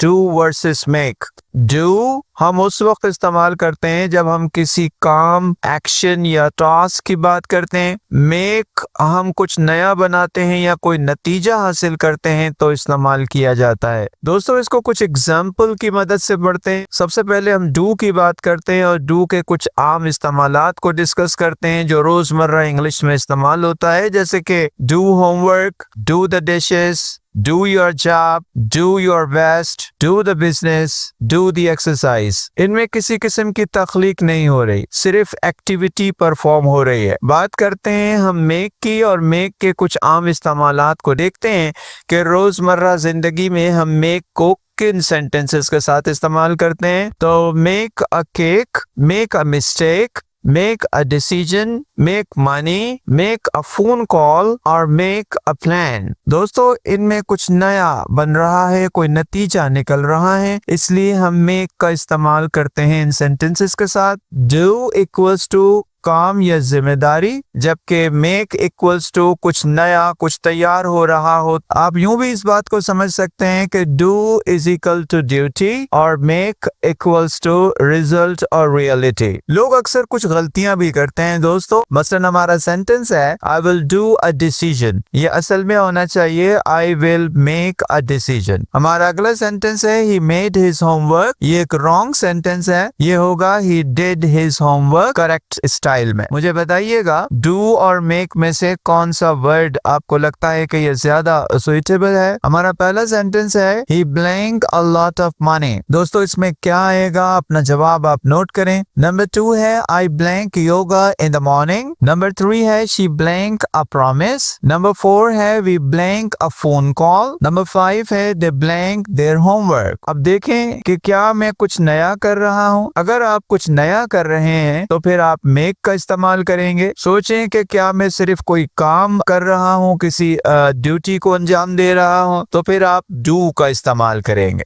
Do versus make. Do हम उस वक्त इस्तेमाल करते हैं जब हम किसी काम, एक्शन या टास्क की बात करते हैं। मेक हम कुछ नया बनाते हैं या कोई नतीजा हासिल करते हैं तो इस्तेमाल किया जाता है। दोस्तों, इसको कुछ एग्जाम्पल की मदद से पढ़ते हैं। सबसे पहले हम डू की बात करते हैं और डू के कुछ आम इस्तेमालात को डिस्कस करते हैं जो रोजमर्रा इंग्लिश में इस्तेमाल होता है, जैसे कि do homework, do the dishes, do your job, do your best, do the business, do the exercise। इनमें किसी किस्म की तख्लीक नहीं हो रही, सिर्फ एक्टिविटी परफॉर्म हो रही है। बात करते हैं हम मेक की और मेक के कुछ आम इस्तेमालात को देखते हैं कि रोजमर्रा जिंदगी में हम मेक को किन सेंटेंसेस के साथ इस्तेमाल करते हैं। तो make a cake, make a mistake, make a decision, make money, make a phone call और make a plan। दोस्तों, इनमें कुछ नया बन रहा है, कोई नतीजा निकल रहा है, इसलिए हम make का इस्तेमाल करते हैं इन सेंटेंसेस के साथ। do equals to काम या जिम्मेदारी, जबकि मेक इक्वल्स टू कुछ नया, कुछ तैयार हो रहा हो। आप यूं भी इस बात को समझ सकते हैं कि do is equal to duty और मेक इक्वल्स टू रिजल्ट और रियलिटी। लोग अक्सर कुछ गलतियां भी करते हैं दोस्तों। मसलन हमारा सेंटेंस है I will do a decision, ये असल में होना चाहिए I will make a decision. हमारा अगला सेंटेंस है ही मेड हिज होमवर्क, ये एक रॉन्ग सेंटेंस है, ये होगा he did his homework correct style में। मुझे बताइएगा डू और मेक में से कौन सा वर्ड आपको लगता है कि ये ज्यादा सुइटेबल है। हमारा पहला सेंटेंस है he blank a lot of money. दोस्तों, इसमें क्या आएगा, अपना जवाब आप नोट करें। नंबर 2 है I blank yoga in the morning. Number 3 है she blank a promise. Number 4 है we blank a phone call. Number 5 है दे ब्लैंक देयर होमवर्क। अब देखें कि क्या मैं कुछ नया कर रहा हूँ। अगर आप कुछ नया कर रहे हैं तो फिर आप मेक का इस्तेमाल करेंगे। सोचें कि क्या मैं सिर्फ कोई काम कर रहा हूँ, किसी ड्यूटी को अंजाम दे रहा हूँ, तो फिर आप डू का इस्तेमाल करेंगे।